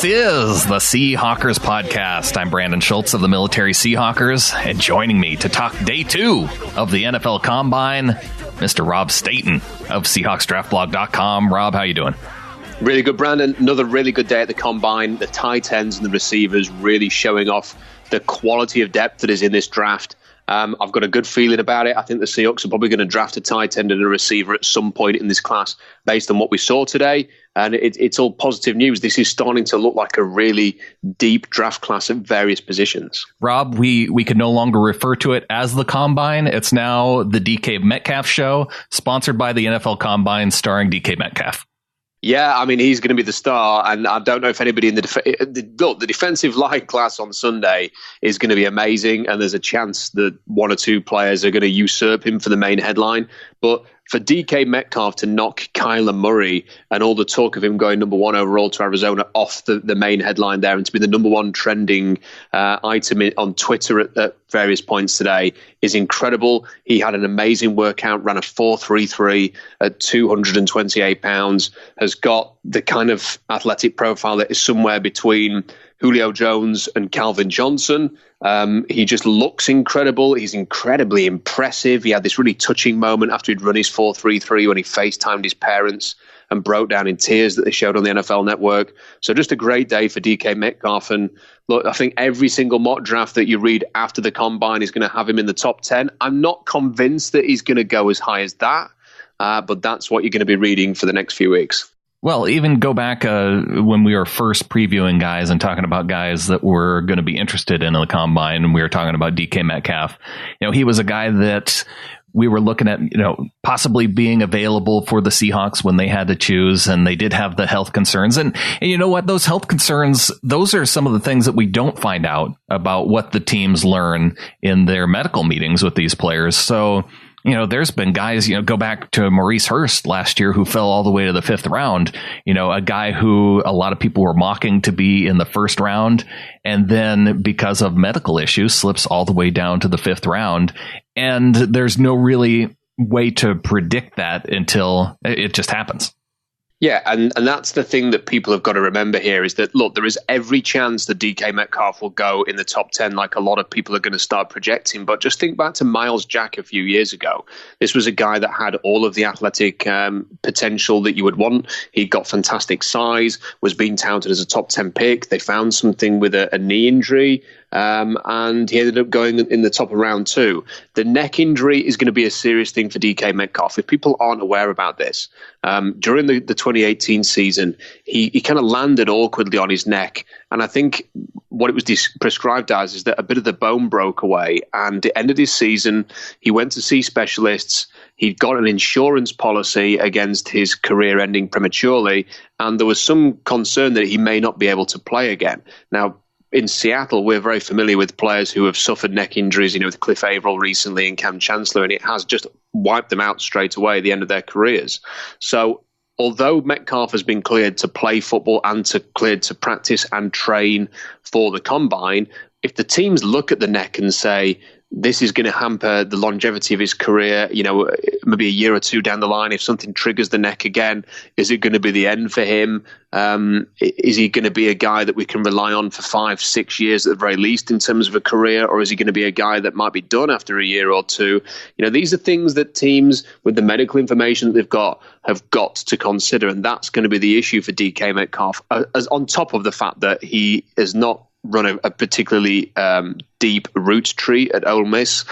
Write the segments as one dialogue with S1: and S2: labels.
S1: This is the Seahawkers podcast. I'm Brandon Schultz of the Military Seahawkers, and joining me to talk day 2 of the NFL Combine, Mr. Rob Staton of SeahawksDraftBlog.com. Rob, how you doing?
S2: Really good, Brandon. Another really good day at the Combine. The tight ends and the receivers really showing off the quality of depth that is in this draft. I've got a good feeling about it. I think the Seahawks are probably going to draft a tight end and a receiver at some point in this class based on what we saw today. And it's all positive news. This is starting to look like a really deep draft class at various positions.
S1: Rob, we can no longer refer to it as the Combine. It's now the DK Metcalf Show, sponsored by the NFL Combine, starring DK Metcalf.
S2: Yeah, I mean, he's going to be the star, and I don't know if anybody in the defensive line class on Sunday is going to be amazing, and there's a chance that one or two players are going to usurp him for the main headline. But for DK Metcalf to knock Kyler Murray and all the talk of him going number 1 overall to Arizona off the main headline there, and to be the number 1 trending item on Twitter at various points today is incredible. He had an amazing workout, ran a 4.33 at 228 pounds, has got the kind of athletic profile that is somewhere between Julio Jones and Calvin Johnson. He just looks incredible. He's incredibly impressive. He had this really touching moment after he'd run his 4.33 when he FaceTimed his parents and broke down in tears that they showed on the NFL Network. So just a great day for DK Metcalf. And look, I think every single mock draft that you read after the Combine is going to have him in the top 10. I'm not convinced that he's going to go as high as that, but that's what you're going to be reading for the next few weeks.
S1: Well, even go back when we were first previewing guys and talking about guys that were going to be interested in the Combine, and we were talking about DK Metcalf. You know, he was a guy that we were looking at, possibly being available for the Seahawks when they had to choose, and they did have the health concerns. And you know what? Those health concerns, those are some of the things that we don't find out about what the teams learn in their medical meetings with these players. So, there's been guys, go back to Maurice Hurst last year who fell all the way to the 5th round, a guy who a lot of people were mocking to be in the 1st round. And then because of medical issues, slips all the way down to the 5th round. And there's no really way to predict that until it just happens.
S2: Yeah, and that's the thing that people have got to remember here is that, look, there is every chance that DK Metcalf will go in the top 10 like a lot of people are going to start projecting. But just think back to Myles Jack a few years ago. This was a guy that had all of the athletic potential that you would want. He got fantastic size, was being touted as a top 10 pick. They found something with a knee injury. And he ended up going in the top of round 2. The neck injury is going to be a serious thing for DK Metcalf. If people aren't aware about this, during the 2018 season, he kind of landed awkwardly on his neck. And I think what it was prescribed as is that a bit of the bone broke away. And at the end of his season, he went to see specialists. He got an insurance policy against his career ending prematurely. And there was some concern that he may not be able to play again. Now, in Seattle, we're very familiar with players who have suffered neck injuries, with Cliff Averill recently and Cam Chancellor, and it has just wiped them out straight away at the end of their careers. So although Metcalf has been cleared to play football and cleared to practice and train for the Combine, if the teams look at the neck and say, this is going to hamper the longevity of his career, maybe a year or two down the line, if something triggers the neck again, is it going to be the end for him? Is he going to be a guy that we can rely on for 5-6 years at the very least in terms of a career? Or is he going to be a guy that might be done after a year or two? These are things that teams with the medical information that they've got have got to consider. And that's going to be the issue for DK Metcalf, as on top of the fact that he is not run a particularly deep route tree at Ole Miss.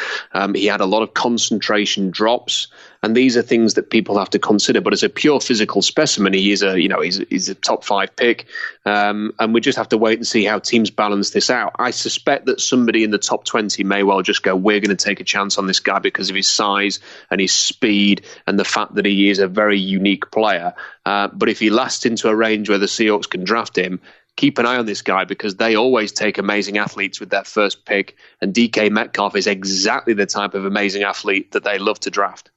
S2: He had a lot of concentration drops, and these are things that people have to consider. But as a pure physical specimen, he is he's a top 5 pick, and we just have to wait and see how teams balance this out. I suspect that somebody in the top 20 may well just go, we're going to take a chance on this guy because of his size and his speed and the fact that he is a very unique player. But if he lasts into a range where the Seahawks can draft him, keep an eye on this guy because they always take amazing athletes with their first pick, and DK Metcalf is exactly the type of amazing athlete that they love to draft.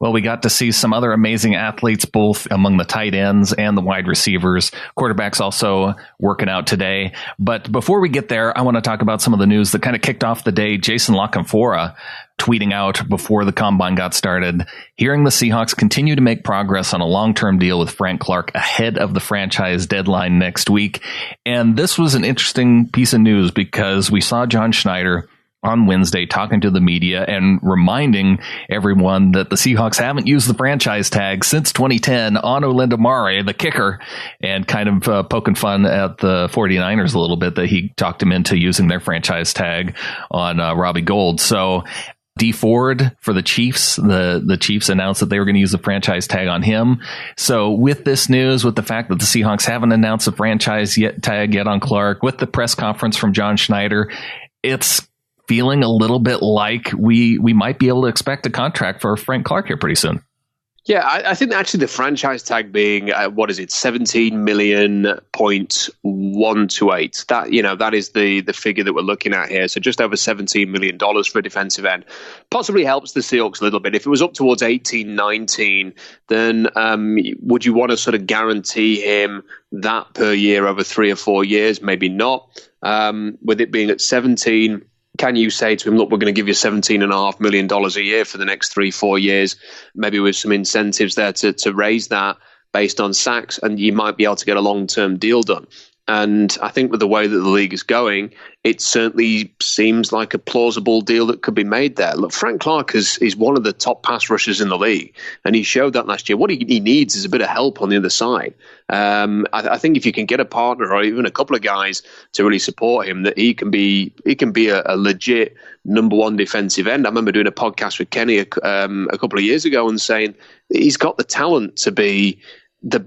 S1: Well, we got to see some other amazing athletes, both among the tight ends and the wide receivers. Quarterbacks also working out today. But before we get there, I want to talk about some of the news that kind of kicked off the day. Jason Canfora tweeting out before the combine got started, hearing the Seahawks continue to make progress on a long-term deal with Frank Clark ahead of the franchise deadline next week. And this was an interesting piece of news because we saw John Schneider on Wednesday talking to the media and reminding everyone that the Seahawks haven't used the franchise tag since 2010 on Olindamare, the kicker, and kind of poking fun at the 49ers a little bit that he talked him into using their franchise tag on Robbie Gould. So Dee Ford for the Chiefs, the Chiefs announced that they were going to use the franchise tag on him. So with this news, with the fact that the Seahawks haven't announced the franchise tag yet on Clark, with the press conference from John Schneider, it's feeling a little bit like we might be able to expect a contract for Frank Clark here pretty soon.
S2: Yeah, I think actually the franchise tag being, 17.128. That is the figure that we're looking at here. So just over $17 million for a defensive end. Possibly helps the Seahawks a little bit. If it was up towards 18, 19, then would you want to sort of guarantee him that per year over 3 or 4 years? Maybe not. With it being at 17, can you say to him, look, we're going to give you $17.5 million a year for the next 3-4 years, maybe with some incentives there to raise that based on sacks, and you might be able to get a long-term deal done. And I think with the way that the league is going, it certainly seems like a plausible deal that could be made there. Look, Frank Clark is one of the top pass rushers in the league, and he showed that last year. What he needs is a bit of help on the other side. I think if you can get a partner or even a couple of guys to really support him, that he can be a legit number one defensive end. I remember doing a podcast with Kenny a couple of years ago and saying he's got the talent to be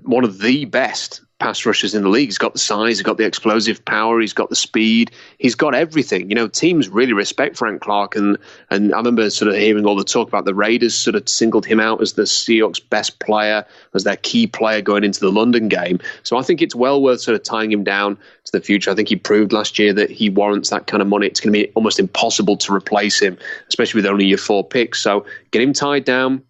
S2: one of the best pass rushers in the league. He's got the size, he's got the explosive power, he's got the speed, he's got everything. Teams really respect Frank Clark, and I remember sort of hearing all the talk about the Raiders sort of singled him out as the Seahawks' best player, as their key player going into the London game. So I think it's well worth sort of tying him down to the future. I think he proved last year that he warrants that kind of money. It's going to be almost impossible to replace him, especially with only your 4 picks. So get him tied down.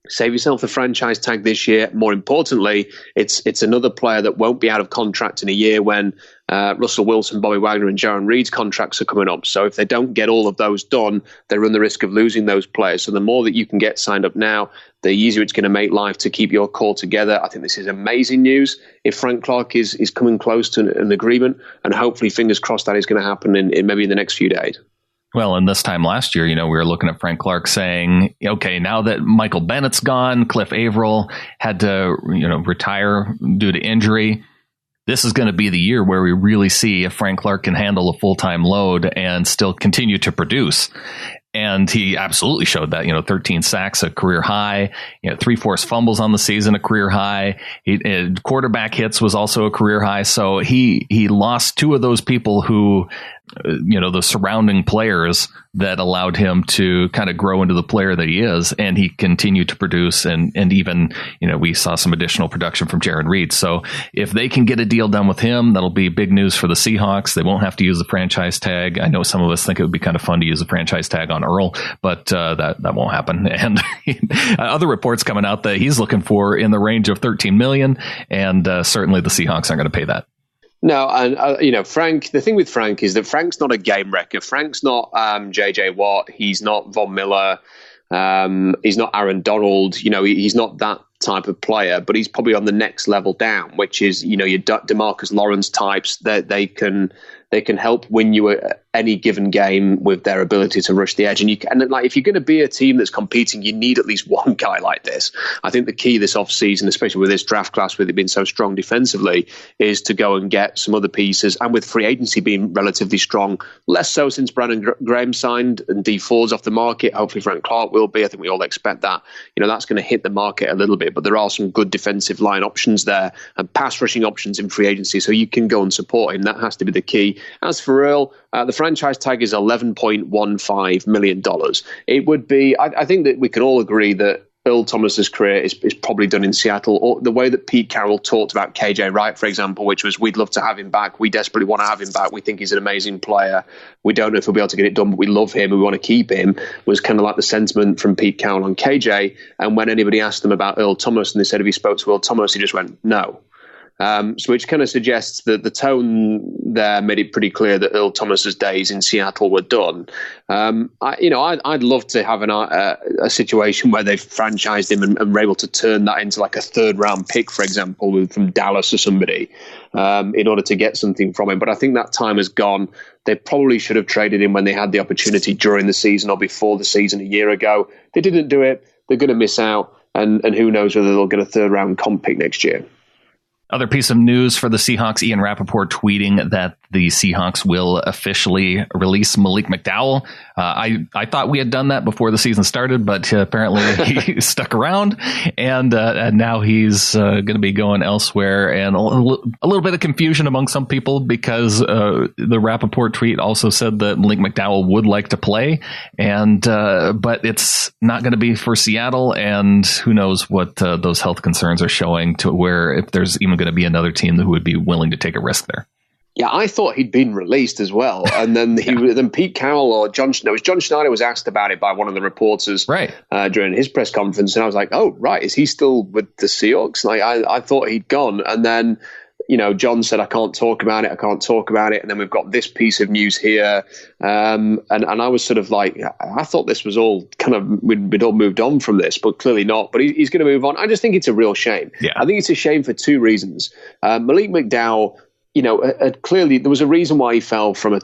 S2: Save yourself the franchise tag this year. More importantly, it's another player that won't be out of contract in a year when Russell Wilson, Bobby Wagner, and Jaron Reed's contracts are coming up. So if they don't get all of those done, they run the risk of losing those players. So the more that you can get signed up now, the easier it's going to make life to keep your core together. I think this is amazing news. If Frank Clark is coming close to an agreement, and hopefully, fingers crossed, that is going to happen in maybe in the next few days.
S1: Well, and this time last year, we were looking at Frank Clark saying, okay, now that Michael Bennett's gone, Cliff Averill had to, retire due to injury. This is going to be the year where we really see if Frank Clark can handle a full-time load and still continue to produce. And he absolutely showed that, 13 sacks, a career high, 3 forced fumbles on the season, a career high. Quarterback hits was also a career high. So he lost 2 of those people who, the surrounding players that allowed him to kind of grow into the player that he is. And he continued to produce. And even, we saw some additional production from Jaron Reed. So if they can get a deal done with him, that'll be big news for the Seahawks. They won't have to use the franchise tag. I know some of us think it would be kind of fun to use the franchise tag on Earl, but that won't happen. And other reports coming out that he's looking for in the range of $13 million. And certainly the Seahawks aren't going to pay that.
S2: No, and Frank. The thing with Frank is that Frank's not a game wrecker. Frank's not J.J. Watt. He's not Von Miller. He's not Aaron Donald. He's not that type of player. But he's probably on the next level down, which is your DeMarcus Lawrence types. That they can help win you any given game with their ability to rush the edge. And if you're going to be a team that's competing, you need at least one guy like this. I think the key this offseason, especially with this draft class, with it being so strong defensively, is to go and get some other pieces. And with free agency being relatively strong, less so since Brandon Graham signed and Dee Ford's off the market. Hopefully Frank Clark will be. I think we all expect that. That's going to hit the market a little bit, but there are some good defensive line options there and pass rushing options in free agency. So you can go and support him. That has to be the key. As for Earl, the franchise tag is $11.15 million. It would be, I think that we can all agree that Earl Thomas's career is probably done in Seattle. Or the way that Pete Carroll talked about KJ Wright, for example, which was, we'd love to have him back. We desperately want to have him back. We think he's an amazing player. We don't know if we'll be able to get it done, but we love him and we want to keep him, was kind of like the sentiment from Pete Carroll on KJ. And when anybody asked them about Earl Thomas and they said if he spoke to Earl Thomas, he just went, no. So which kind of suggests that the tone there made it pretty clear that Earl Thomas's days in Seattle were done. I'd love to have a situation where they've franchised him and were able to turn that into like a 3rd round pick, for example, from Dallas or somebody, in order to get something from him. But I think that time has gone. They probably should have traded him when they had the opportunity during the season or before the season a year ago. They didn't do it. They're going to miss out. And who knows whether they'll get a 3rd round comp pick next year.
S1: Other piece of news for the Seahawks, Ian Rappaport tweeting that the Seahawks will officially release Malik McDowell. I thought we had done that before the season started, but apparently he stuck around, and now he's going to be going elsewhere. And a little bit of confusion among some people because the Rappaport tweet also said that Malik McDowell would like to play, but it's not going to be for Seattle, and who knows what those health concerns are showing to where if there's even going to be another team who would be willing to take a risk there.
S2: Yeah, I thought he'd been released as well. And then then Pete Carroll or John Schneider was asked about it by one of the reporters during his press conference. And I was like, oh, right, is he still with the Seahawks? Like, I thought he'd gone. And then, John said, I can't talk about it. And then we've got this piece of news here. And I was sort of like, I thought this was all kind of, we'd all moved on from this, but clearly not. But he's going to move on. I just think it's a real shame.
S1: Yeah.
S2: I think it's a shame for 2 reasons. Malik McDowell, clearly there was a reason why he fell from a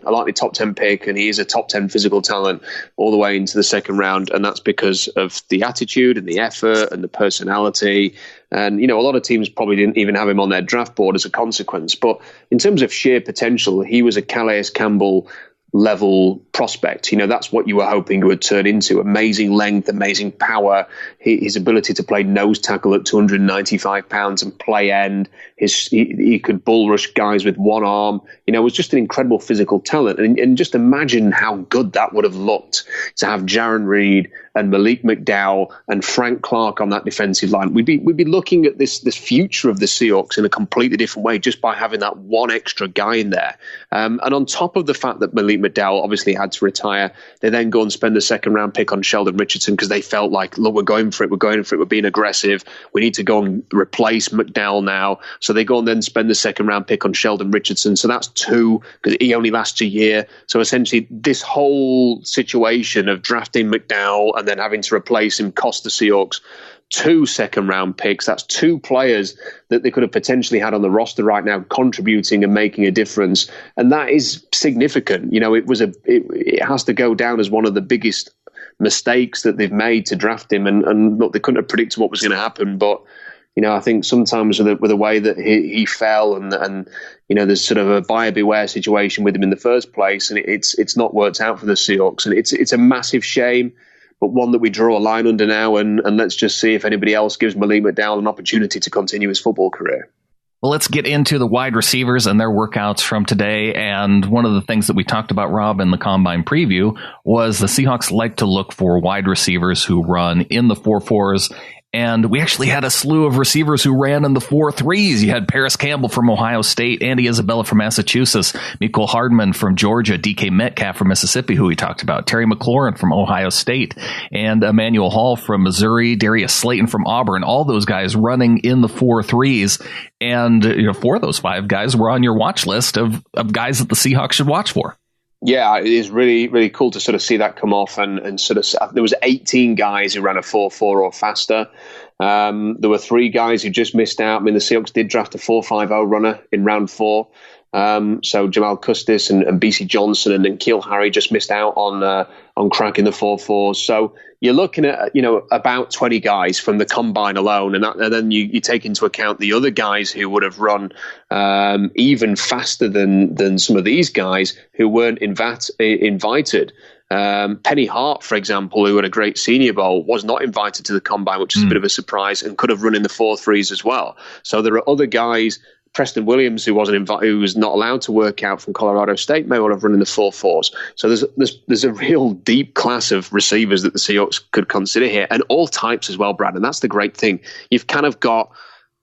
S2: likely top 10 pick, and he is a top 10 physical talent all the way into the 2nd round. And that's because of the attitude and the effort and the personality. And, a lot of teams probably didn't even have him on their draft board as a consequence. But in terms of sheer potential, he was a Calais Campbell level prospect. That's what you were hoping it would turn into. Amazing length, amazing power, his ability to play nose tackle at 295 pounds and play end. He could bull rush guys with one arm. Was just an incredible physical talent. And just imagine how good that would have looked to have Jarran Reed and Malik McDowell and Frank Clark on that defensive line. We'd be looking at this future of the Seahawks in a completely different way just by having that one extra guy in there. And on top of the fact that Malik McDowell obviously had to retire, they then go and spend the 2nd round pick on Sheldon Richardson because they felt like, look, we're going for it, we're being aggressive, we need to go and replace McDowell now. So they go and then spend the 2nd round pick on Sheldon Richardson. So that's 2 because he only lasts a year. So essentially this whole situation of drafting McDowell and then having to replace him cost the Seahawks 2 2nd round picks. That's 2 players that they could have potentially had on the roster right now contributing and making a difference. And that is significant. It has to go down as one of the biggest mistakes that they've made to draft him. And look, they couldn't have predicted what was going to happen. But, I think sometimes with the way that he fell and there's sort of a buyer beware situation with him in the first place, and it's not worked out for the Seahawks. And it's a massive shame, but one that we draw a line under now, and let's just see if anybody else gives Malik McDowell an opportunity to continue his football career.
S1: Well, let's get into the wide receivers and their workouts from today. And one of the things that we talked about, Rob, in the Combine preview was the Seahawks like to look for wide receivers who run in the 4.4s. And we actually had a slew of receivers who ran in the 4.3s. You had Parris Campbell from Ohio State, Andy Isabella from Massachusetts, Mecole Hardman from Georgia, DK Metcalf from Mississippi, who we talked about, Terry McLaurin from Ohio State, and Emmanuel Hall from Missouri, Darius Slayton from Auburn. All those guys running in the 4.3s. And 4 of those 5 guys were on your watch list of guys that the Seahawks should watch for.
S2: Yeah, it is really, really cool to sort of see that come off and sort of, there was 18 guys who ran a 4.4 or faster. There were 3 guys who just missed out. I mean, the Seahawks did draft a 4.50 runner in round 4. So Jamal Custis and BC Johnson and N'Keal Harry just missed out on cracking the 4.4. So you're looking at about 20 guys from the combine alone, and then you take into account the other guys who would have run even faster than some of these guys who weren't invited. Penny Hart, for example, who had a great Senior Bowl, was not invited to the combine, which is a bit of a surprise, and could have run in the 4.3s as well. So there are other guys Preston Williams, who was not allowed to work out from Colorado State, may well have run in the 4.4s. So there's a real deep class of receivers that the Seahawks could consider here, and all types as well, Brad. And that's the great thing. You've kind of got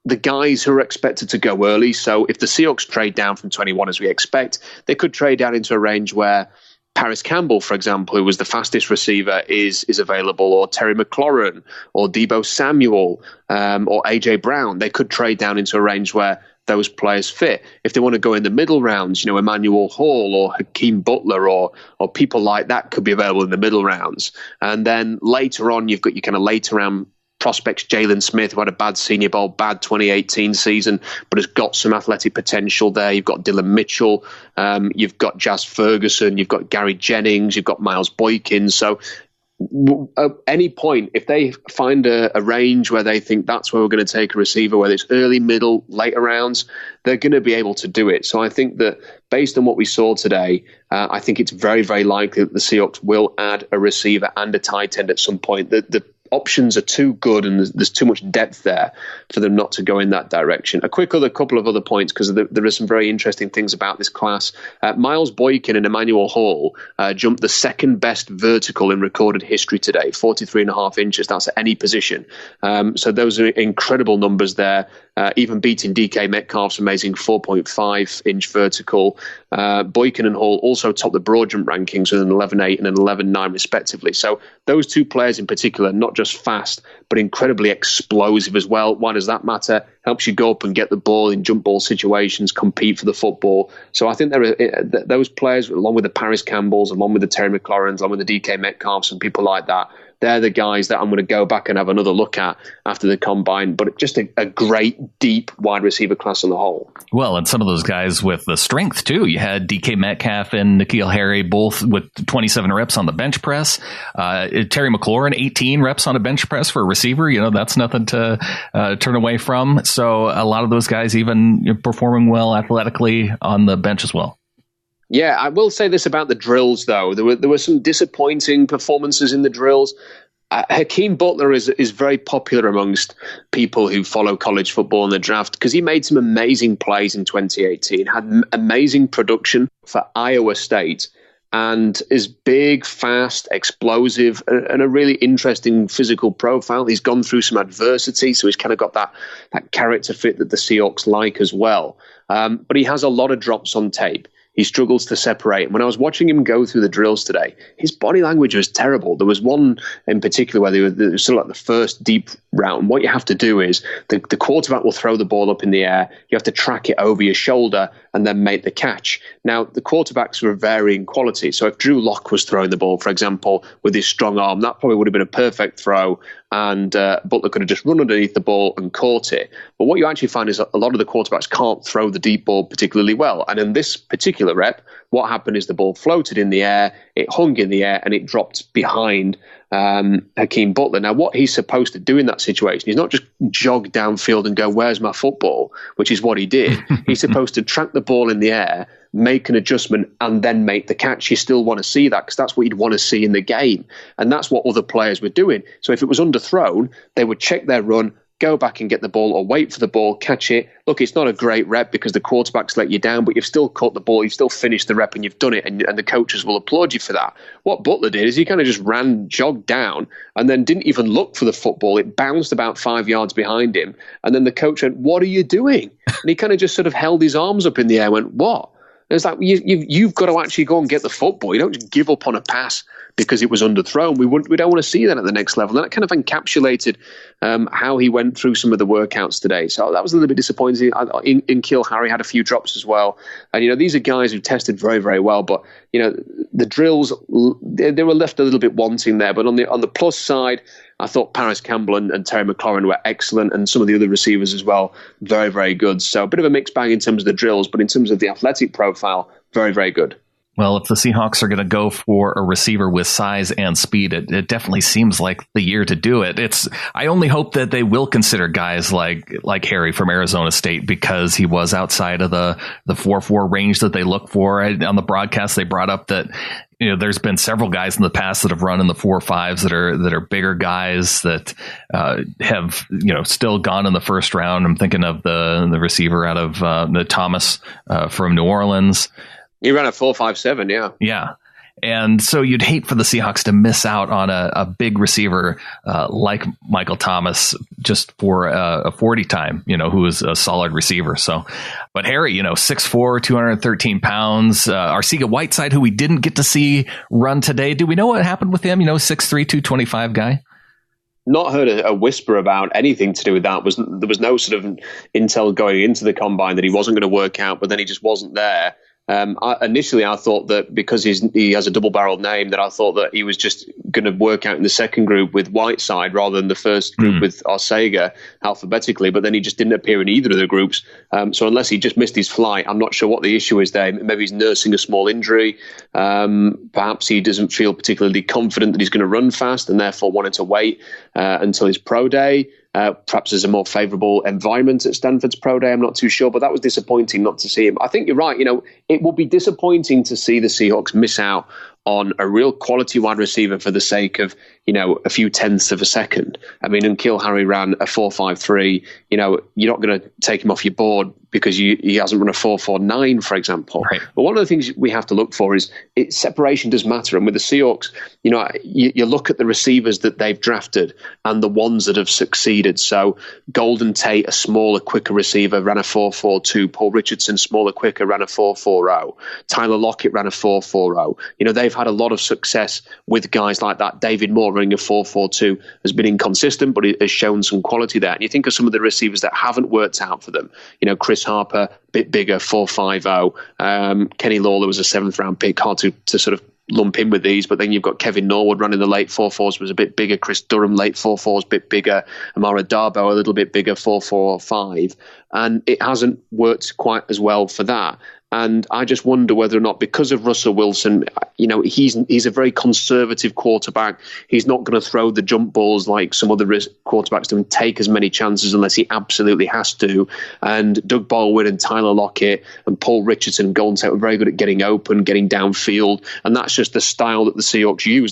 S2: the guys who are expected to go early. So if the Seahawks trade down from 21 as we expect, they could trade down into a range where Parris Campbell, for example, who was the fastest receiver, is available, or Terry McLaurin, or Deebo Samuel, or AJ Brown. They could trade down into a range where those players fit. If they want to go in the middle rounds, Emmanuel Hall or Hakeem Butler or people like that could be available in the middle rounds. And then later on, you've got your kind of later round prospects, Jalen Smith, who had a bad Senior Bowl, bad 2018 season, but has got some athletic potential there. You've got Dylan Mitchell, you've got Jazz Ferguson, you've got Gary Jennings, you've got Miles Boykin. So at any point, if they find a range where they think that's where we're going to take a receiver, whether it's early, middle, later rounds, they're going to be able to do it. So I think that based on what we saw today, I think it's very, very likely that the Seahawks will add a receiver and a tight end at some point. The options are too good and there's too much depth there for them not to go in that direction. A couple of other points, because there are some very interesting things about this class. Miles Boykin and Emmanuel Hall jumped the second best vertical in recorded history today, 43.5 inches. That's at any position. So those are incredible numbers there. Even beating DK Metcalf's amazing 4.5-inch vertical. Boykin and Hall also topped the broad jump rankings with an 11.8 and an 11.9 respectively. So those two players in particular, not just fast, but incredibly explosive as well. Why does that matter? Helps you go up and get the ball in jump ball situations, compete for the football. So I think those players, along with the Parris Campbells, along with the Terry McLaurins, along with the DK Metcalfs and people like that, they're the guys that I'm going to go back and have another look at after the combine. But just a great, deep wide receiver class on the whole.
S1: Well, and some of those guys with the strength, too. You had DK Metcalf and N'Keal Harry both with 27 reps on the bench press. Terry McLaurin, 18 reps on a bench press for a receiver. That's nothing to turn away from. So a lot of those guys even performing well athletically on the bench as well.
S2: Yeah, I will say this about the drills, though. There were some disappointing performances in the drills. Hakeem Butler is very popular amongst people who follow college football in the draft because he made some amazing plays in 2018, had amazing production for Iowa State, and is big, fast, explosive, and a really interesting physical profile. He's gone through some adversity, so he's kind of got that character fit that the Seahawks like as well. But he has a lot of drops on tape. He struggles to separate. When I was watching him go through the drills today, his body language was terrible. There was one in particular where they were sort of like the first deep route. What you have to do is the quarterback will throw the ball up in the air. You have to track it over your shoulder and then make the catch. Now, the quarterbacks were varying quality. So if Drew Lock was throwing the ball, for example, with his strong arm, that probably would have been a perfect throw, and Butler could have just run underneath the ball and caught it. But what you actually find is a lot of the quarterbacks can't throw the deep ball particularly well. And in this particular rep, what happened is the ball floated in the air, it hung in the air, and it dropped behind Hakeem Butler. Now, what he's supposed to do in that situation is not just jog downfield and go, "Where's my football?" which is what he did. He's supposed to track the ball in the air, make an adjustment, and then make the catch. You still want to see that because that's what you'd want to see in the game. And that's what other players were doing. So if it was underthrown, they would check their run, go back and get the ball, or wait for the ball, catch it. Look, it's not a great rep because the quarterback's let you down, but you've still caught the ball, you've still finished the rep, and you've done it, and the coaches will applaud you for that. What Butler did is he kind of just jogged down, and then didn't even look for the football. It bounced about 5 yards behind him, and then the coach went, "What are you doing?" And he kind of just sort of held his arms up in the air and went, "What?" And it's like, you've got to actually go and get the football. You don't just give up on a pass because it was underthrown. We don't want to see that at the next level. And that kind of encapsulated how he went through some of the workouts today. So that was a little bit disappointing. N'Keal Harry had a few drops as well. And, these are guys who tested very, very well. But, the drills, they were left a little bit wanting there. But on the plus side, I thought Parris Campbell and Terry McLaurin were excellent, and some of the other receivers as well, very, very good. So a bit of a mixed bag in terms of the drills, but in terms of the athletic profile, very, very good.
S1: Well, if the Seahawks are going to go for a receiver with size and speed, it definitely seems like the year to do it. I only hope that they will consider guys like Harry from Arizona State, because he was outside of the 4.4 range that they look for. On the broadcast, they brought up that there's been several guys in the past that have run in the 4.5s that are bigger guys that have still gone in the first round. I'm thinking of the receiver out of the Thomas from New Orleans.
S2: He ran a 4.57, yeah.
S1: Yeah. And so you'd hate for the Seahawks to miss out on a big receiver like Michael Thomas just for a 40 time, who is a solid receiver. So, but Harry, 6'4", 213 pounds. Arcega-Whiteside, who we didn't get to see run today. Do we know what happened with him? 6'3", 225 guy?
S2: Not heard a whisper about anything to do with that. There was no sort of intel going into the combine that he wasn't going to work out, but then he just wasn't there. Initially, I thought that because he has a double-barreled name, that I thought that he was just going to work out in the second group with Whiteside rather than the first group with Arcega alphabetically. But then he just didn't appear in either of the groups. So unless he just missed his flight, I'm not sure what the issue is there. Maybe he's nursing a small injury. Perhaps he doesn't feel particularly confident that he's going to run fast and therefore wanted to wait until his pro day. Perhaps there's a more favourable environment at Stanford's pro day. I'm not too sure, but that was disappointing not to see him. I think you're right. It will be disappointing to see the Seahawks miss out on a real quality wide receiver for the sake of, a few tenths of a second. I mean, until Harry ran a 4.53, you're not going to take him off your board because he hasn't run a 4.49, for example.
S1: Right.
S2: But one of the things we have to look for is separation does matter. And with the Seahawks, you look at the receivers that they've drafted and the ones that have succeeded. So Golden Tate, a smaller, quicker receiver, ran a 4.42. Paul Richardson, smaller, quicker, ran a 4.40. Tyler Lockett ran a 4.40. They've had a lot of success with guys like that. David Moore running a 4.42 has been inconsistent, but it has shown some quality there. And you think of some of the receivers that haven't worked out for them. Chris Harper, bit bigger, 4.50. Kenny Lawler was a 7th round pick, hard to sort of lump in with these, but then you've got Kevin Norwood running the late 4.4s, was a bit bigger. Chris Durham, late 4.4s, bit bigger. Amara Darbo, a little bit bigger, 4.45. And it hasn't worked quite as well for that. And I just wonder whether or not, because of Russell Wilson, he's a very conservative quarterback. He's not going to throw the jump balls like some other quarterbacks do and take as many chances unless he absolutely has to. And Doug Baldwin and Tyler Lockett and Paul Richardson and Golden Tate were very good at getting open, getting downfield. And that's just the style that the Seahawks use.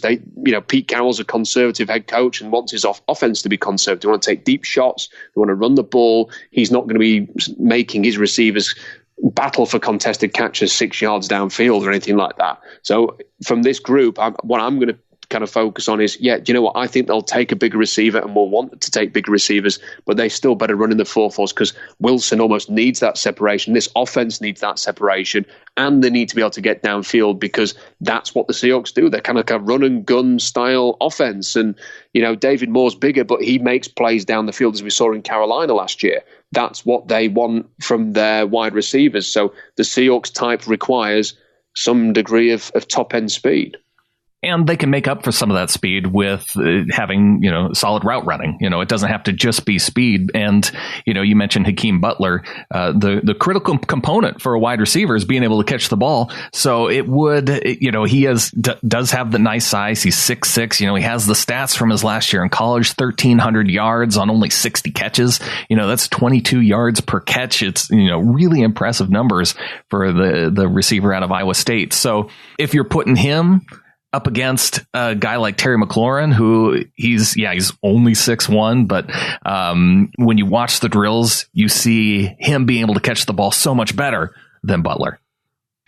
S2: Pete Carroll's a conservative head coach and wants his offense to be conservative. They want to take deep shots. They want to run the ball. He's not going to be making his receivers battle for contested catches 6 yards downfield or anything like that. So from this group, what I'm going to kind of focus on is, do you know what? I think they'll take a bigger receiver and will want to take bigger receivers, but they still better run in the 4.4s because Wilson almost needs that separation. This offense needs that separation, and they need to be able to get downfield because that's what the Seahawks do. They're kind of like a run and gun style offense. And, David Moore's bigger, but he makes plays down the field as we saw in Carolina last year. That's what they want from their wide receivers. So the Seahawks type requires some degree of top-end speed.
S1: And they can make up for some of that speed with having, solid route running. It doesn't have to just be speed. And, you mentioned Hakeem Butler. The critical component for a wide receiver is being able to catch the ball. So it would, he does have the nice size. He's 6'6". He has the stats from his last year in college, 1,300 yards on only 60 catches. That's 22 yards per catch. It's, really impressive numbers for the receiver out of Iowa State. So if you're putting him up against a guy like Terry McLaurin, who he's only 6'1", but when you watch the drills, you see him being able to catch the ball so much better than Butler.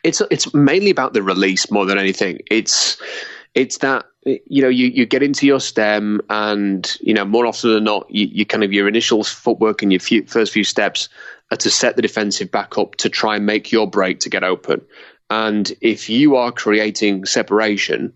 S2: It's mainly about the release more than anything. It's that, you get into your stem and, more often than not, you kind of your initial footwork and your first few steps are to set the defensive back up to try and make your break to get open. And if you are creating separation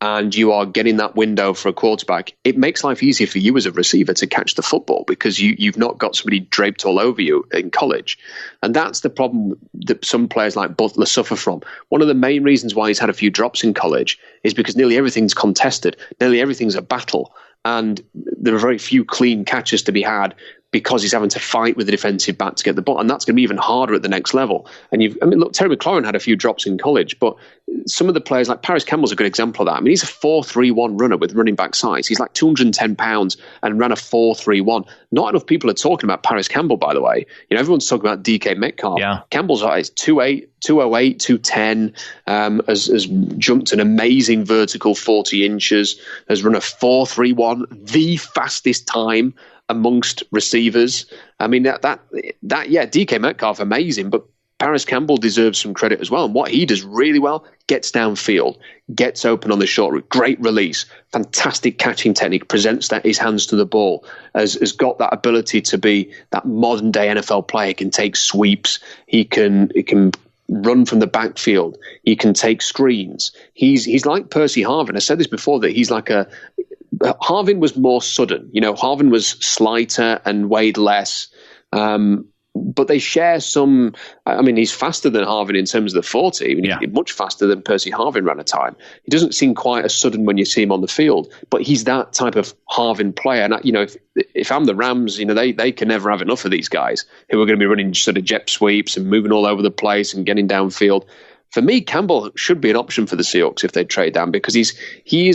S2: and you are getting that window for a quarterback, it makes life easier for you as a receiver to catch the football because you've not got somebody draped all over you in college. And that's the problem that some players like Butler suffer from. One of the main reasons why he's had a few drops in college is because nearly everything's contested. Nearly everything's a battle. And there are very few clean catches to be had because he's having to fight with the defensive back to get the ball. And that's going to be even harder at the next level. And look, Terry McLaurin had a few drops in college, but some of the players like Parris Campbell's a good example of that. I mean, he's a 4.31 runner with running back size. He's like 210 pounds and ran a 4.31. Not enough people are talking about Parris Campbell, by the way. Everyone's talking about DK Metcalf.
S1: Yeah.
S2: Campbell's is 2'8", 208, 210, has jumped an amazing vertical 40 inches, has run a 4.31, the fastest time amongst receivers. I mean, yeah, DK Metcalf, amazing, but Parris Campbell deserves some credit as well. And what he does really well, gets downfield, gets open on the short route, great release, fantastic catching technique, presents his hands to the ball, has got that ability to be that modern day NFL player. He can take sweeps, he can run from the backfield, he can take screens. He's like Percy Harvin. I said this before, that he's like Harvin was more sudden. Harvin was slighter and weighed less. But they share some. I mean, he's faster than Harvin in terms of the 40. I mean, he's much faster than Percy Harvin ran a time. He doesn't seem quite as sudden when you see him on the field, but he's that type of Harvin player. And if I'm the Rams, they can never have enough of these guys who are going to be running sort of jet sweeps and moving all over the place and getting downfield. For me, Campbell should be an option for the Seahawks if they trade down, because he's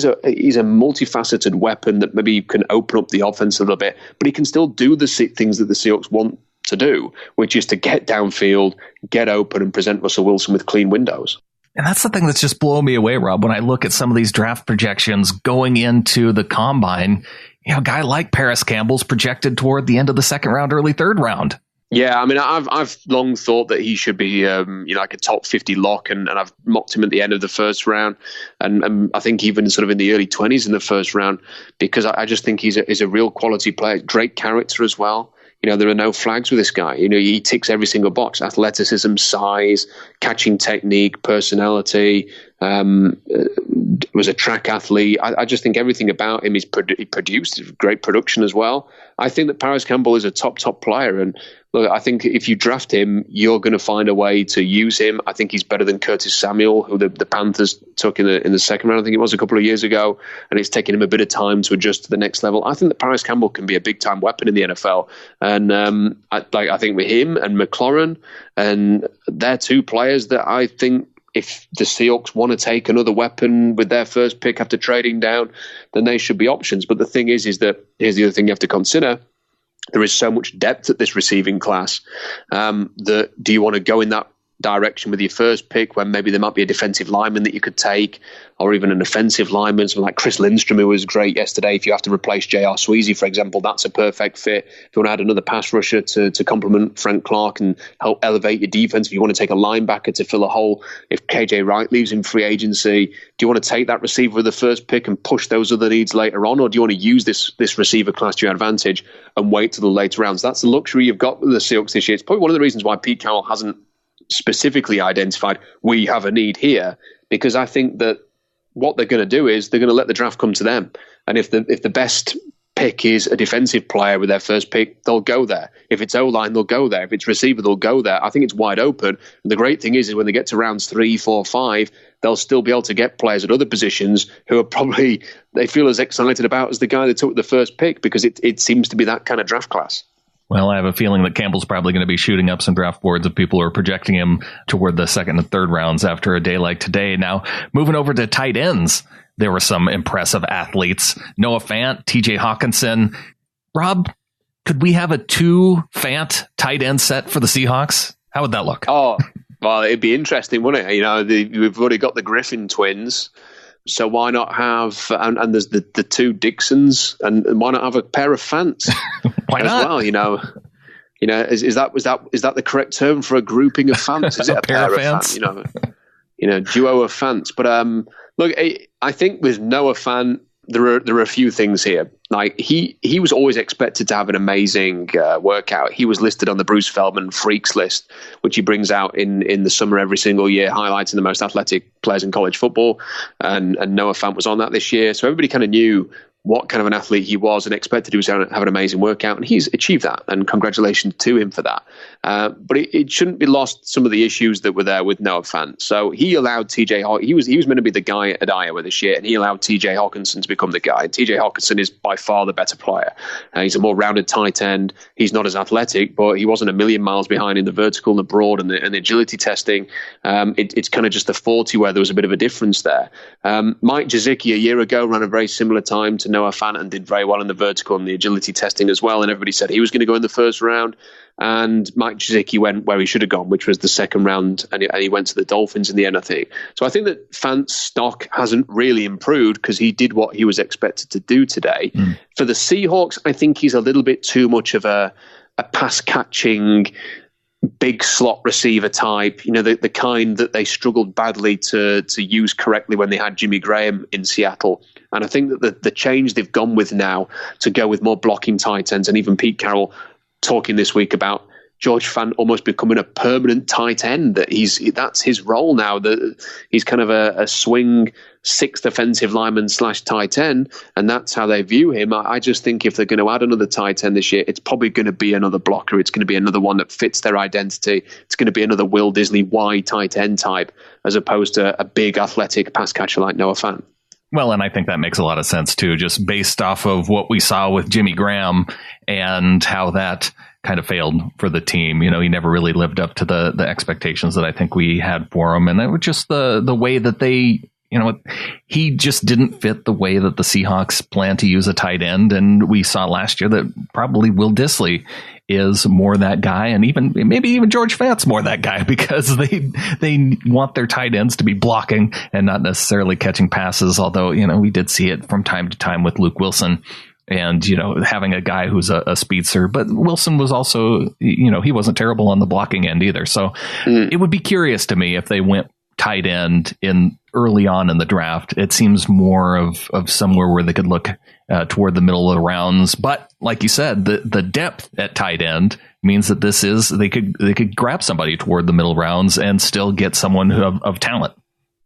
S2: a multifaceted weapon that maybe can open up the offense a little bit, but he can still do the things that the Seahawks want to do, which is to get downfield, get open, and present Russell Wilson with clean windows.
S1: And that's the thing that's just blowing me away, Rob, when I look at some of these draft projections going into the combine. A guy like Parris Campbell's projected toward the end of the second round, early third round.
S2: Yeah, I mean, I've long thought that he should be, like a top 50 lock, and I've mocked him at the end of the first round, and I think even sort of in the early 20s in the first round, because I just think he's a real quality player, great character as well. There are no flags with this guy. He ticks every single box: athleticism, size, catching technique, personality. Was a track athlete. I just think everything about him he produced great production as well. I think that Parris Campbell is a top player, and look, I think if you draft him, you're going to find a way to use him. I think he's better than Curtis Samuel, who the Panthers took in the second round. I think it was a couple of years ago, and it's taken him a bit of time to adjust to the next level. I think that Parris Campbell can be a big time weapon in the NFL, and I think with him and McLaurin, and they're two players that I think, if the Seahawks want to take another weapon with their first pick after trading down, then they should be options. But the thing is that here's the other thing you have to consider. There is so much depth at this receiving class that do you want to go in that direction with your first pick when maybe there might be a defensive lineman that you could take, or even an offensive lineman, someone like Chris Lindstrom, who was great yesterday. If you have to replace J.R. Sweezy, for example, that's a perfect fit. If you want to add another pass rusher to complement Frank Clark and help elevate your defense, if you want to take a linebacker to fill a hole, if KJ Wright leaves in free agency, do you want to take that receiver with the first pick and push those other needs later on, or do you want to use this receiver class to your advantage and wait till the later rounds? That's the luxury you've got with the Seahawks this year. It's probably one of the reasons why Pete Carroll hasn't specifically identified we have a need here, because I think that what they're going to do is they're going to let the draft come to them, and if the best pick is a defensive player with their first pick, they'll go there. If it's O-line, they'll go there. If it's receiver, they'll go there. I think it's wide open. And the great thing is when they get to rounds 3, 4, 5, they'll still be able to get players at other positions who are probably they feel as excited about as the guy that took the first pick, because it seems to be that kind of draft class.
S1: Well, I have a feeling that Campbell's probably going to be shooting up some draft boards if people are projecting him toward the second and third rounds after a day like today. Now, moving over to tight ends, there were some impressive athletes. Noah Fant, TJ Hawkinson. Rob, could we have a 2 Fant tight end set for the Seahawks? How would that look?
S2: Oh, well, it'd be interesting, wouldn't it? We've already got the Griffin twins. So why not have, and there's the 2 Dixons, and why not have a pair of Fants
S1: why
S2: as
S1: not?
S2: well? Is that the correct term for a grouping of Fants? Is it a pair of Fants? Duo of Fants. But look, I think with Noah Fant, there are a few things here. Like he was always expected to have an amazing workout. He was listed on the Bruce Feldman Freaks list, which he brings out in the summer every single year, highlighting the most athletic players in college football. And Noah Fant was on that this year. So everybody kind of knew what kind of an athlete he was and expected he was going to have an amazing workout. And he's achieved that. And congratulations to him for that. But it shouldn't be lost some of the issues that were there with Noah Fant. So he allowed TJ he was meant to be the guy at Iowa this year, and he allowed TJ Hawkinson to become the guy. TJ Hawkinson is by by far the better player. He's a more rounded tight end. He's not as athletic, but he wasn't a million miles behind in the vertical and the broad and the agility testing. It's kind of just the 40 where there was a bit of a difference there. Mike Gesicki a year ago ran a very similar time to Noah Fant and did very well in the vertical and the agility testing as well. And everybody said he was going to go in the first round. And Mike Gesicki went where he should have gone, which was the second round, and he went to the Dolphins in the end, I think. So I think that Fant's stock hasn't really improved because he did what he was expected to do today. For the Seahawks, I think he's a little bit too much of a pass-catching, big slot receiver type, the kind that they struggled badly to use correctly when they had Jimmy Graham in Seattle. And I think that the change they've gone with now to go with more blocking tight ends, and even Pete Carroll talking this week about George Fant almost becoming a permanent tight end, that's his role now, that he's kind of a swing sixth offensive lineman / tight end, and that's how they view him. I just think if they're going to add another tight end this year, it's probably going to be another blocker. It's going to be another one that fits their identity. It's going to be another Will Disley wide tight end type, as opposed to a big athletic pass catcher like Noah Fant.
S1: Well, and I think that makes a lot of sense, too, just based off of what we saw with Jimmy Graham and how that kind of failed for the team. He never really lived up to the expectations that I think we had for him. And it was just the way that they, he just didn't fit the way that the Seahawks plan to use a tight end. And we saw last year that probably Will Disley is more that guy, and maybe even George Fant's more that guy, because they want their tight ends to be blocking and not necessarily catching passes. Although, we did see it from time to time with Luke Wilson and, having a guy who's a speedster. But Wilson was also, he wasn't terrible on the blocking end either. So it would be curious to me if they went tight end in early on in the draft. It seems more of somewhere where they could look toward the middle of the rounds. But like you said, the depth at tight end means that they could grab somebody toward the middle rounds and still get someone of talent.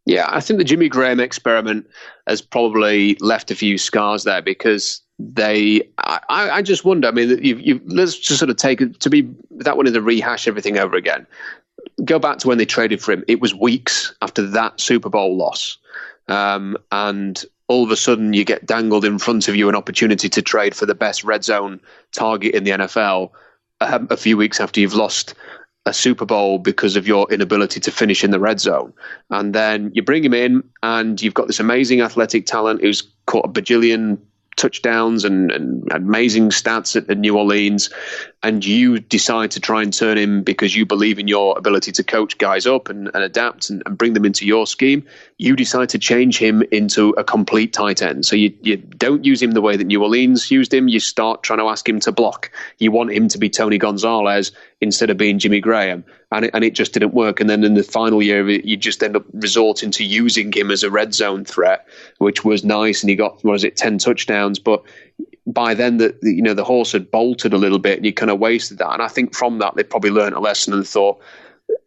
S2: Yeah, I think the Jimmy Graham experiment has probably left a few scars there, because I just wonder, I mean, let's just sort of take it to be, without wanting to rehash everything over again, go back to when they traded for him. It was weeks after that Super Bowl loss. And all of a sudden you get dangled in front of you an opportunity to trade for the best red zone target in the NFL a few weeks after you've lost a Super Bowl because of your inability to finish in the red zone. And then you bring him in and you've got this amazing athletic talent who's caught a bajillion touchdowns and amazing stats at New Orleans, and you decide to try and turn him because you believe in your ability to coach guys up and adapt and bring them into your scheme. You decide to change him into a complete tight end. So you don't use him the way that New Orleans used him. You start trying to ask him to block. You want him to be Tony Gonzalez instead of being Jimmy Graham. And it just didn't work. And then in the final year, you just end up resorting to using him as a red zone threat, which was nice. And he got, 10 touchdowns. But by then, the horse had bolted a little bit and you kind of wasted that. And I think from that, they probably learned a lesson and thought,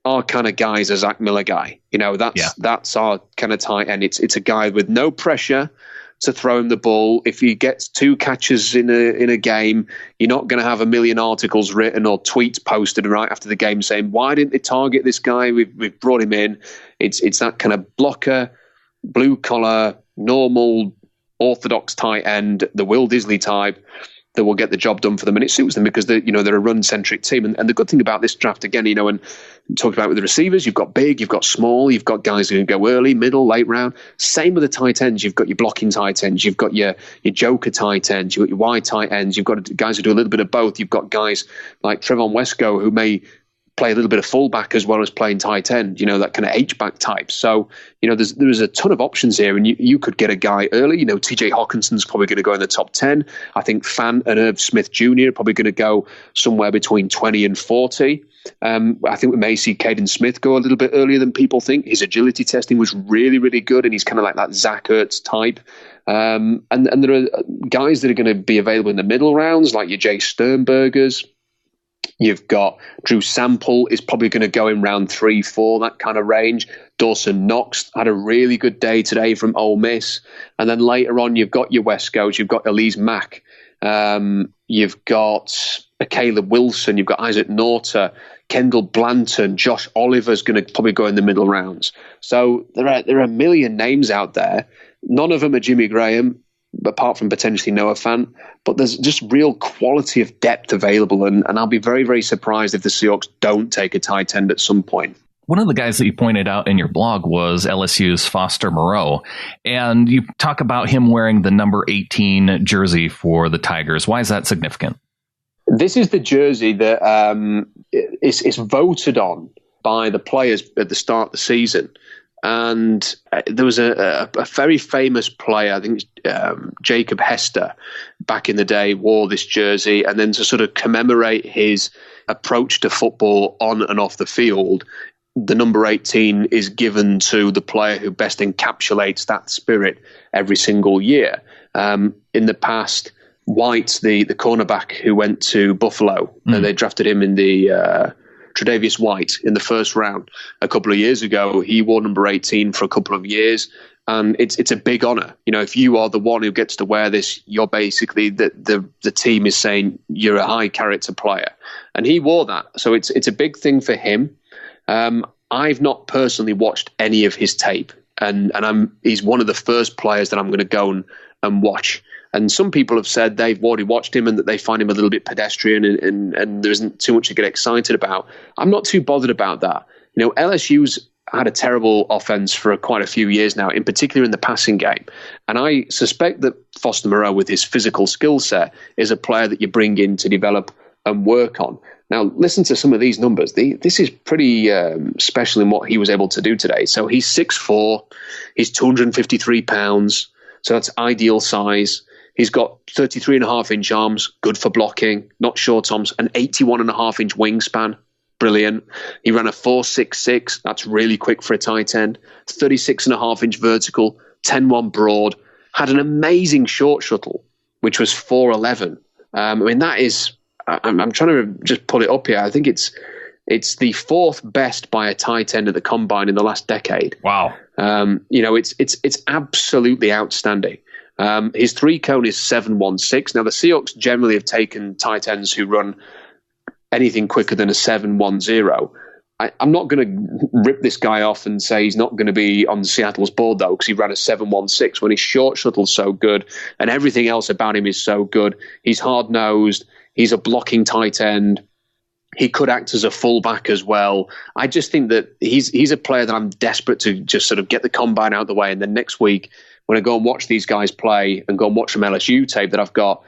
S2: our kind of guy is a Zach Miller guy. That's our kind of tight end. It's a guy with no pressure to throw him the ball. If he gets 2 catches in a game, you're not going to have a million articles written or tweets posted right after the game saying, why didn't they target this guy? We've brought him in. It's that kind of blocker, blue collar, normal, orthodox tight end, the Will Disley type, that will get the job done for them. And it suits them because they're a run-centric team. And the good thing about this draft, again, and talking about with the receivers, you've got big, you've got small, you've got guys who can go early, middle, late round. Same with the tight ends. You've got your blocking tight ends. You've got your joker tight ends. You've got your wide tight ends. You've got guys who do a little bit of both. You've got guys like Trevon Wesco who may play a little bit of fullback as well as playing tight end, that kind of H-back type. So, there's a ton of options here, and you could get a guy early. TJ Hawkinson's probably going to go in the top 10. I think Fant and Irv Smith Jr. are probably going to go somewhere between 20 and 40. I think we may see Caden Smith go a little bit earlier than people think. His agility testing was really, really good, and he's kind of like that Zach Ertz type. And there are guys that are going to be available in the middle rounds, like your Jay Sternbergers. You've got Drew Sample is probably going to go in round 3, 4, that kind of range. Dawson Knox had a really good day today from Ole Miss. And then later on, you've got your West Coast, you've got Elise Mack, you've got Caleb Wilson, you've got Isaac Norta, Kendall Blanton, Josh Oliver's going to probably go in the middle rounds. So there are a million names out there. None of them are Jimmy Graham. apart from potentially Noah Fant, but there's just real quality of depth available, and I'll be very, very surprised if the Seahawks don't take a tight end at some point.
S1: One of the guys that you pointed out in your blog was LSU's Foster Moreau, and you talk about him wearing the number 18 jersey for the Tigers. Why is that significant?
S2: This is the jersey that is voted on by the players at the start of the season. And there was a very famous player, I think Jacob Hester, back in the day, wore this jersey. And then to sort of commemorate his approach to football on and off the field, the number 18 is given to the player who best encapsulates that spirit every single year. In the past, White, the cornerback who went to Buffalo, and they drafted him in the Tre'Davious White in the first round a couple of years ago. He wore number 18 for a couple of years, and it's a big honor. You know, if you are the one who gets to wear this, you're basically the team is saying you're a high character player, and he wore that, so it's a big thing for him. I've not personally watched any of his tape, and he's one of the first players that I'm going to go and watch. And some people have said they've already watched him and that they find him a little bit pedestrian and there isn't too much to get excited about. I'm not too bothered about that. You know, LSU's had a terrible offense for quite a few years now, in particular in the passing game. And I suspect that Foster Moreau, with his physical skill set, is a player that you bring in to develop and work on. Now, listen to some of these numbers. This is pretty special in what he was able to do today. So he's 6'4", he's 253 pounds, so that's ideal size. He's got 33.5-inch arms, good for blocking, not short arms, an 81.5-inch wingspan, brilliant. He ran a 4.66, that's really quick for a tight end, 36.5-inch vertical, 10.1 broad, had an amazing short shuttle, which was 4.11. I mean, that is, I'm trying to just pull it up here. I think it's the fourth best by a tight end at the combine in the last decade.
S1: Wow.
S2: You know, it's absolutely outstanding. His 3-cone is 7.16. Now, the Seahawks generally have taken tight ends who run anything quicker than a 7.10. I'm not going to rip this guy off and say he's not going to be on Seattle's board, though, because he ran a 7.16 when his short shuttle's so good and everything else about him is so good. He's hard-nosed. He's a blocking tight end. He could act as a fullback as well. I just think that he's a player that I'm desperate to just sort of get the combine out of the way, and then next week, when I go and watch these guys play and go and watch some LSU tape that I've got,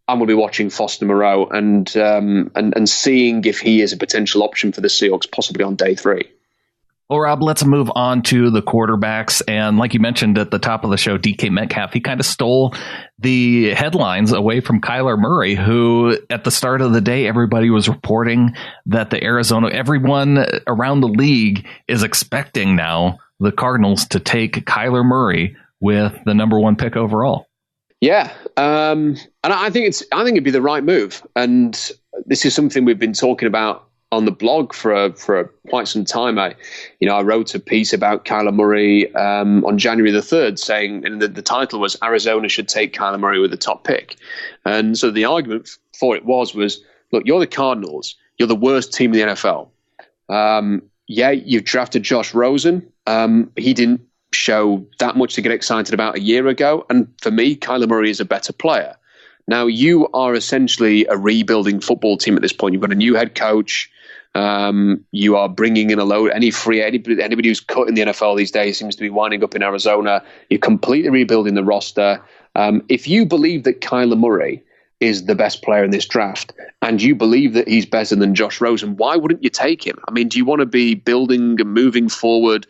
S2: I'm going to be watching Foster Moreau and seeing if he is a potential option for the Seahawks, possibly on day 3.
S1: Well, Rob, let's move on to the quarterbacks. And like you mentioned at the top of the show, DK Metcalf, he kind of stole the headlines away from Kyler Murray, who at the start of the day, everybody was reporting that everyone around the league is expecting now the Cardinals to take Kyler Murray with the number 1 pick overall.
S2: Yeah, and I think it'd be the right move. And this is something we've been talking about on the blog for quite some time. I wrote a piece about Kyler Murray on January the 3rd, saying, and the title was "Arizona should take Kyler Murray with the top pick." And so the argument for it was, look, you're the Cardinals, you're the worst team in the NFL. Yeah, you've drafted Josh Rosen. He didn't show that much to get excited about a year ago. And for me, Kyler Murray is a better player. Now, you are essentially a rebuilding football team at this point. You've got a new head coach. You are bringing in a load. Anybody who's cut in the NFL these days seems to be winding up in Arizona. You're completely rebuilding the roster. If you believe that Kyler Murray is the best player in this draft, and you believe that he's better than Josh Rosen, why wouldn't you take him? I mean, do you want to be building and moving forward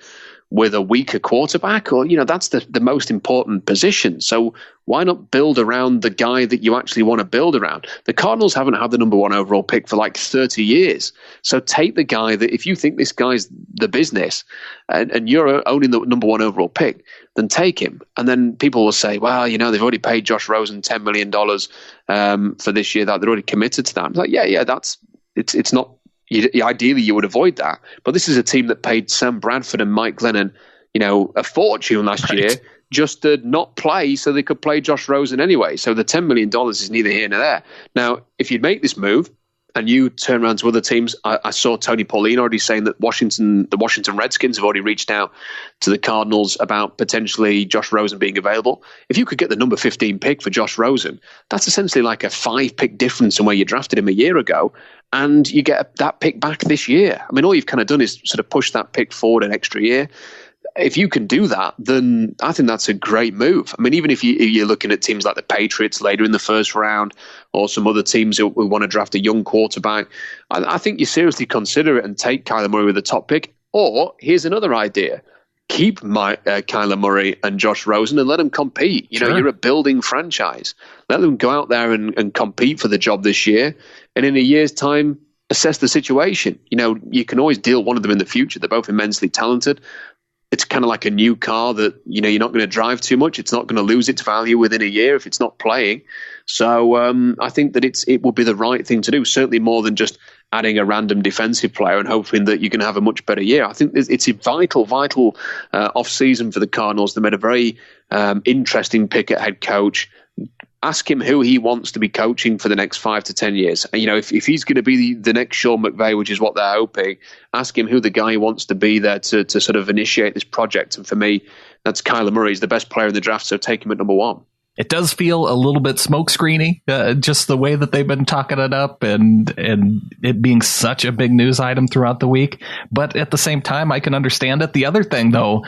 S2: with a weaker quarterback? Or, that's the most important position. So why not build around the guy that you actually want to build around? The Cardinals haven't had the number 1 overall pick for like 30 years. So take the guy that, if you think this guy's the business and you're owning the number 1 overall pick, then take him. And then people will say, well, they've already paid Josh Rosen $10 million for this year, that they're already committed to that. I'm like, yeah, it's not. Ideally, you would avoid that. But this is a team that paid Sam Bradford and Mike Glennon, a fortune last year just to not play so they could play Josh Rosen anyway. So the $10 million is neither here nor there. Now, if you'd make this move, and you turn around to other teams, I saw Tony Pauline already saying that the Washington Redskins have already reached out to the Cardinals about potentially Josh Rosen being available. If you could get the number 15 pick for Josh Rosen, that's essentially like a 5-pick difference from where you drafted him a year ago, and you get that pick back this year. I mean, all you've kind of done is sort of push that pick forward an extra year. If you can do that, then I think that's a great move. I mean, even if you're looking at teams like the Patriots later in the first round or some other teams who want to draft a young quarterback, I think you seriously consider it and take Kyler Murray with the top pick. Or here's another idea. Keep Kyler Murray and Josh Rosen and let them compete. You know, You're a building franchise. Let them go out there and compete for the job this year. And in a year's time, assess the situation. You know, you can always deal one of them in the future. They're both immensely talented. It's kind of like a new car that, you know, you're not going to drive too much. It's not going to lose its value within a year if it's not playing. So I think that it would be the right thing to do, certainly more than just adding a random defensive player and hoping that you can have a much better year. I think it's a vital off-season for the Cardinals. They made a very interesting pick at head coach. Ask him who he wants to be coaching for the next 5 to 10 years. You know, if he's going to be the next Sean McVay, which is what they're hoping, ask him who the guy wants to be there to sort of initiate this project. And for me, that's Kyler Murray. He's the best player in the draft, so take him at number 1.
S1: It does feel a little bit smokescreeny, just the way that they've been talking it up and it being such a big news item throughout the week. But at the same time, I can understand it. The other thing, though,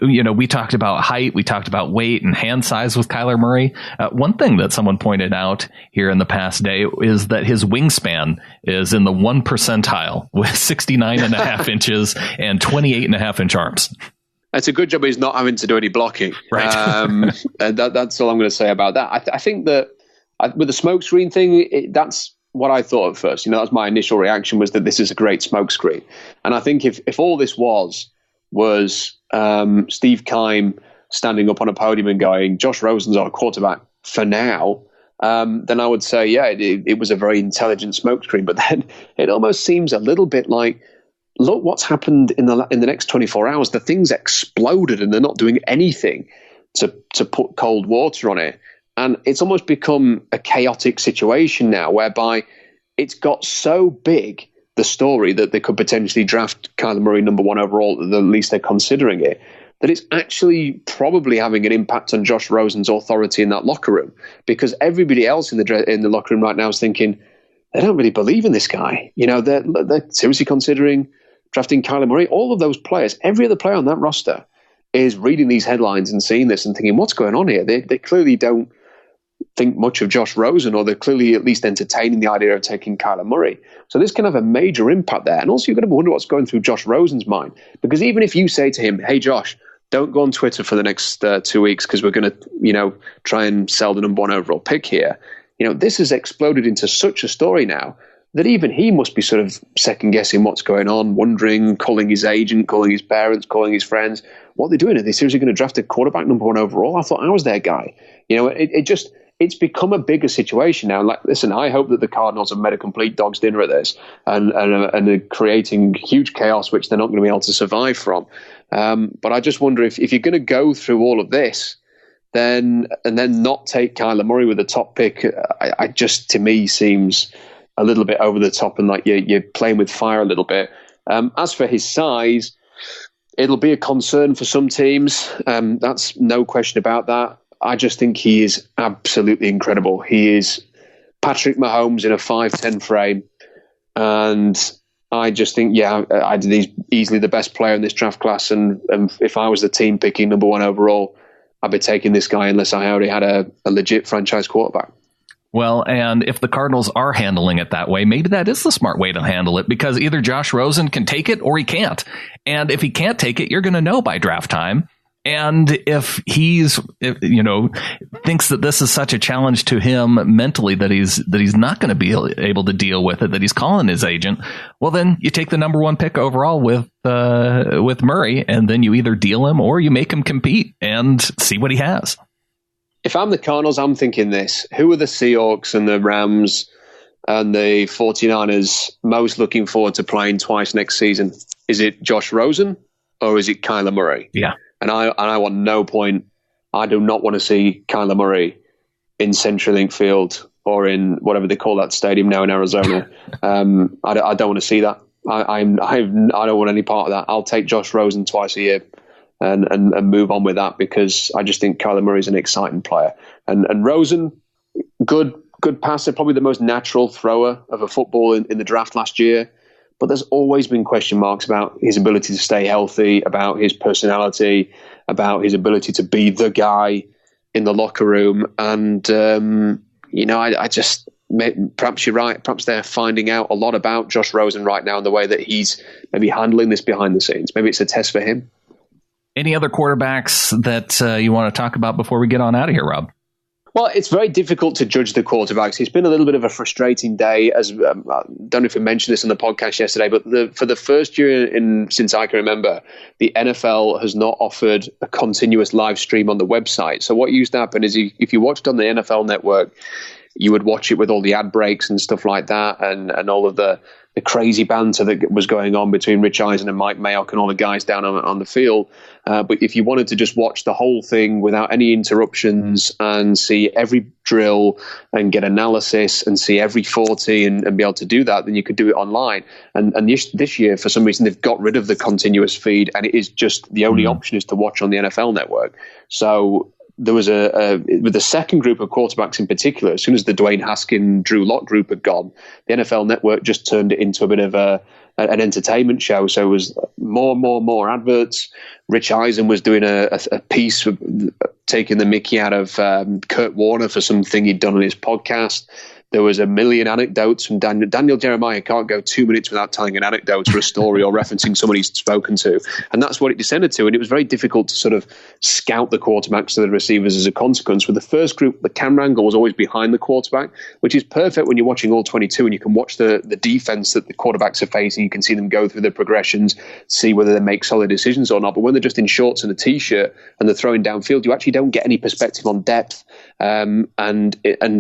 S1: we talked about height, we talked about weight and hand size with Kyler Murray. One thing that someone pointed out here in the past day is that his wingspan is in the 1 percentile with 69.5 inches and 28.5-inch arms.
S2: It's a good job he's not having to do any blocking.
S1: Right.
S2: And that's all I'm going to say about that. I think that with the smokescreen thing, that's what I thought at first. You know, that was my initial reaction, was that this is a great smokescreen. And I think if all this was Steve Keim standing up on a podium and going, Josh Rosen's our quarterback for now, then I would say, yeah, it was a very intelligent smokescreen. But then it almost seems a little bit like, look what's happened in the next 24 hours. The thing's exploded and they're not doing anything to put cold water on it. And it's almost become a chaotic situation now whereby it's got so big, the story, that they could potentially draft Kyler Murray number 1 overall, at least they're considering it, that it's actually probably having an impact on Josh Rosen's authority in that locker room, because everybody else in the locker room right now is thinking, they don't really believe in this guy. You know, they're seriously considering drafting Kyler Murray. All of those players, every other player on that roster is reading these headlines and seeing this and thinking, what's going on here? They clearly don't think much of Josh Rosen, or they're clearly at least entertaining the idea of taking Kyler Murray. So this can have a major impact there. And also you've got to wonder what's going through Josh Rosen's mind. Because even if you say to him, hey, Josh, don't go on Twitter for the next 2 weeks because we're going to, try and sell the number 1 overall pick here. This has exploded into such a story now that even he must be sort of second-guessing what's going on, wondering, calling his agent, calling his parents, calling his friends. What are they doing? Are they seriously going to draft a quarterback number 1 overall? I thought I was their guy. It's become a bigger situation now. Like, listen, I hope that the Cardinals have made a complete dog's dinner at this and are creating huge chaos, which they're not going to be able to survive from. But I just wonder if you're going to go through all of this, then not take Kyler Murray with the top pick, I just, to me, seems a little bit over the top and like you're playing with fire a little bit. As for his size, it'll be a concern for some teams. That's no question about that. I just think he is absolutely incredible. He is Patrick Mahomes in a 5'10" frame. And I just think, he's easily the best player in this draft class. And if I was the team picking number 1 overall, I'd be taking this guy unless I already had a legit franchise quarterback.
S1: Well, and if the Cardinals are handling it that way, maybe that is the smart way to handle it, because either Josh Rosen can take it or he can't. And if he can't take it, you're going to know by draft time. And if thinks that this is such a challenge to him mentally that he's not going to be able to deal with it, that he's calling his agent, well, then you take the number 1 pick overall with Murray, and then you either deal him or you make him compete and see what he has.
S2: If I'm the Cardinals, I'm thinking this. Who are the Seahawks and the Rams and the 49ers most looking forward to playing twice next season? Is it Josh Rosen or is it Kyler Murray?
S1: Yeah.
S2: And I want no point. I do not want to see Kyler Murray in CenturyLink Field or in whatever they call that stadium now in Arizona. I don't want to see that. I don't want any part of that. I'll take Josh Rosen twice a year and move on with that, because I just think Kyler Murray is an exciting player. And Rosen, good passer, probably the most natural thrower of a football in the draft last year. But there's always been question marks about his ability to stay healthy, about his personality, about his ability to be the guy in the locker room. And, I just, perhaps you're right. Perhaps they're finding out a lot about Josh Rosen right now and the way that he's maybe handling this behind the scenes. Maybe it's a test for him.
S1: Any other quarterbacks that you want to talk about before we get on out of here, Rob?
S2: Well, it's very difficult to judge the quarterbacks. It's been a little bit of a frustrating day. As I don't know if we mentioned this on the podcast yesterday, but for the first year since I can remember, the NFL has not offered a continuous live stream on the website. So what used to happen is if you watched on the NFL Network, you would watch it with all the ad breaks and stuff like that, and all of the crazy banter that was going on between Rich Eisen and Mike Mayock and all the guys down on the field. But if you wanted to just watch the whole thing without any interruptions and see every drill and get analysis and see every 40 and be able to do that, then you could do it online. And this year, for some reason, they've got rid of the continuous feed, and it is just the only option is to watch on the NFL Network. So there was with the second group of quarterbacks in particular, as soon as the Dwayne Haskins, Drew Lock group had gone, the NFL Network just turned it into a bit of an entertainment show. So it was more adverts. Rich Eisen was doing a piece taking the mickey out of Kurt Warner for something he'd done on his podcast. There was a million anecdotes from Daniel Jeremiah. Can't go 2 minutes without telling an anecdote or a story or referencing someone he's spoken to. And that's what it descended to. And it was very difficult to sort of scout the quarterbacks to the receivers as a consequence. With the first group, the camera angle was always behind the quarterback, which is perfect when you're watching all 22 and you can watch the defense that the quarterbacks are facing. You can see them go through the progressions, see whether they make solid decisions or not. But when they're just in shorts and a T-shirt and they're throwing downfield, you actually don't get any perspective on depth and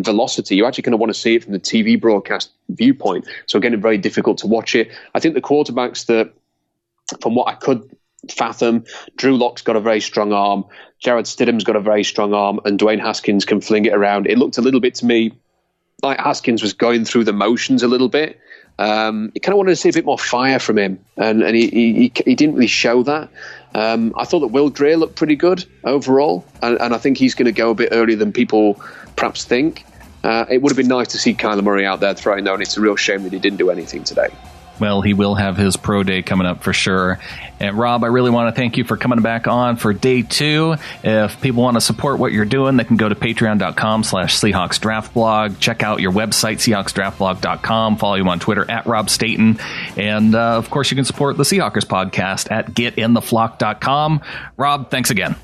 S2: velocity. You actually kind of want to see it from the TV broadcast viewpoint. So again, it's very difficult to watch it. I think the quarterbacks that, from what I could fathom, Drew Lock's got a very strong arm, Jarrett Stidham's got a very strong arm, and Dwayne Haskins can fling it around. It looked a little bit to me like Haskins was going through the motions a little bit. You kind of wanted to see a bit more fire from him, and he didn't really show that. I thought that Will Greer looked pretty good overall, and I think he's going to go a bit earlier than people perhaps think. It would have been nice to see Kyler Murray out there throwing, though, and it's a real shame that he didn't do anything today.
S1: Well, he will have his pro day coming up for sure. And Rob, I really want to thank you for coming back on for day 2. If people want to support what you're doing, they can go to patreon.com/Seahawks Draft Blog. Check out your website, SeahawksDraftBlog.com. Follow you on Twitter at Rob Staton. And, of course, you can support the Seahawkers podcast at GetInTheFlock.com. Rob, thanks again.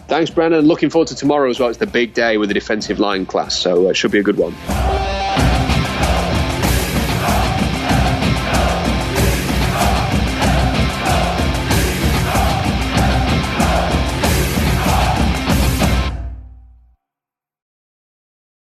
S2: Thanks, Brandon. Looking forward to tomorrow as well. It's the big day with the defensive line class, so it should be a good one.